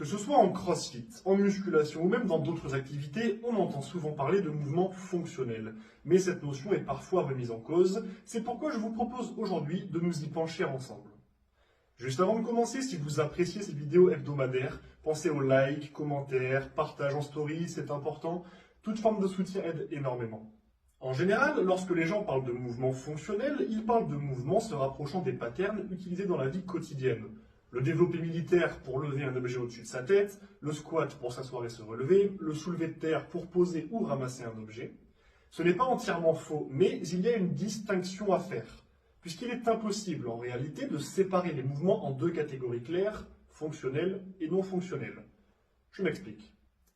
Que ce soit en crossfit, en musculation ou même dans d'autres activités, on entend souvent parler de mouvements fonctionnels. Mais cette notion est parfois remise en cause. C'est pourquoi je vous propose aujourd'hui de nous y pencher ensemble. Juste avant de commencer, si vous appréciez ces vidéos hebdomadaires, pensez aux likes, commentaires, partage en story, c'est important. Toute forme de soutien aide énormément. En général, lorsque les gens parlent de mouvements fonctionnels, ils parlent de mouvements se rapprochant des patterns utilisés dans la vie quotidienne. Le développé militaire pour lever un objet au-dessus de sa tête, le squat pour s'asseoir et se relever, le soulevé de terre pour poser ou ramasser un objet. Ce n'est pas entièrement faux, mais il y a une distinction à faire, puisqu'il est impossible en réalité de séparer les mouvements en deux catégories claires, fonctionnelles et non fonctionnelles. Je m'explique.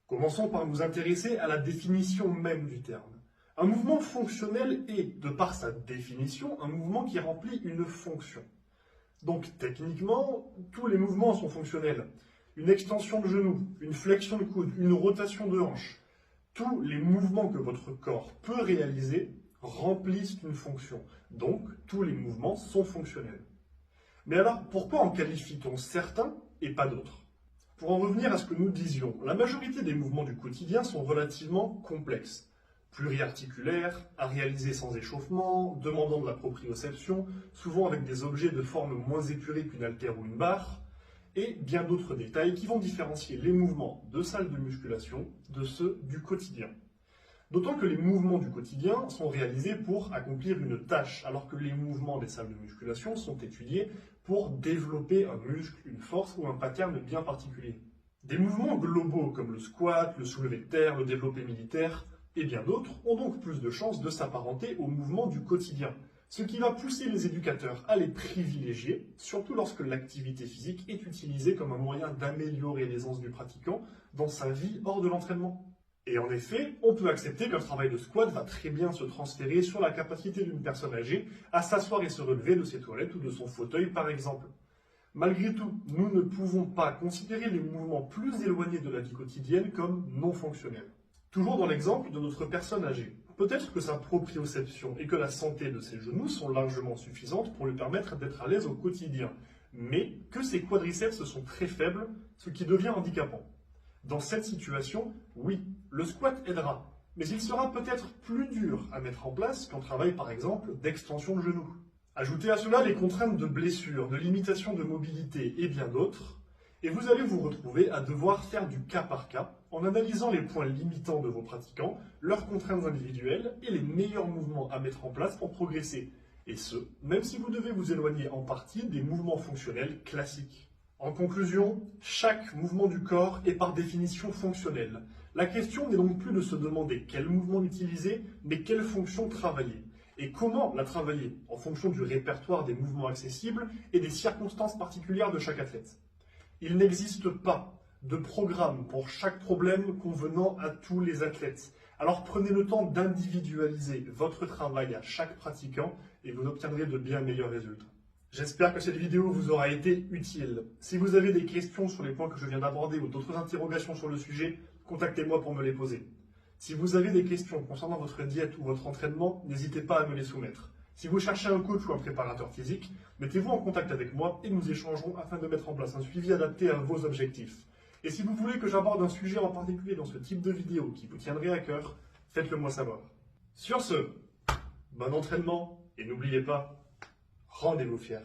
Commençons par nous intéresser à la définition même du terme. Un mouvement fonctionnel est, de par sa définition, un mouvement qui remplit une fonction. Donc techniquement, tous les mouvements sont fonctionnels. Une extension de genou, une flexion de coude, une rotation de hanche, tous les mouvements que votre corps peut réaliser remplissent une fonction. Donc tous les mouvements sont fonctionnels. Mais alors, pourquoi en qualifie-t-on certains et pas d'autres? Pour en revenir à ce que nous disions, la majorité des mouvements du quotidien sont relativement complexes. Pluriarticulaires, à réaliser sans échauffement, demandant de la proprioception, souvent avec des objets de forme moins épurée qu'une haltère ou une barre, et bien d'autres détails qui vont différencier les mouvements de salle de musculation de ceux du quotidien. D'autant que les mouvements du quotidien sont réalisés pour accomplir une tâche, alors que les mouvements des salles de musculation sont étudiés pour développer un muscle, une force ou un pattern bien particulier. Des mouvements globaux comme le squat, le soulevé de terre, le développé militaire, et bien d'autres ont donc plus de chances de s'apparenter aux mouvements du quotidien, ce qui va pousser les éducateurs à les privilégier, surtout lorsque l'activité physique est utilisée comme un moyen d'améliorer l'aisance du pratiquant dans sa vie hors de l'entraînement. Et en effet, on peut accepter qu'un travail de squat va très bien se transférer sur la capacité d'une personne âgée à s'asseoir et se relever de ses toilettes ou de son fauteuil par exemple. Malgré tout, nous ne pouvons pas considérer les mouvements plus éloignés de la vie quotidienne comme non fonctionnels. Toujours dans l'exemple de notre personne âgée, peut-être que sa proprioception et que la santé de ses genoux sont largement suffisantes pour lui permettre d'être à l'aise au quotidien, mais que ses quadriceps sont très faibles, ce qui devient handicapant. Dans cette situation, oui, le squat aidera, mais il sera peut-être plus dur à mettre en place qu'un travail par exemple d'extension de genoux. Ajoutez à cela les contraintes de blessure, de limitation de mobilité et bien d'autres, et vous allez vous retrouver à devoir faire du cas par cas en analysant les points limitants de vos pratiquants, leurs contraintes individuelles et les meilleurs mouvements à mettre en place pour progresser. Et ce, même si vous devez vous éloigner en partie des mouvements fonctionnels classiques. En conclusion, chaque mouvement du corps est par définition fonctionnel. La question n'est donc plus de se demander quel mouvement utiliser, mais quelle fonction travailler. Et comment la travailler en fonction du répertoire des mouvements accessibles et des circonstances particulières de chaque athlète. Il n'existe pas de programme pour chaque problème convenant à tous les athlètes. Alors prenez le temps d'individualiser votre travail à chaque pratiquant et vous obtiendrez de bien meilleurs résultats. J'espère que cette vidéo vous aura été utile. Si vous avez des questions sur les points que je viens d'aborder ou d'autres interrogations sur le sujet, contactez-moi pour me les poser. Si vous avez des questions concernant votre diète ou votre entraînement, n'hésitez pas à me les soumettre. Si vous cherchez un coach ou un préparateur physique, mettez-vous en contact avec moi et nous échangerons afin de mettre en place un suivi adapté à vos objectifs. Et si vous voulez que j'aborde un sujet en particulier dans ce type de vidéo qui vous tiendrait à cœur, faites-le moi savoir. Sur ce, bon entraînement et n'oubliez pas, rendez-vous fiers.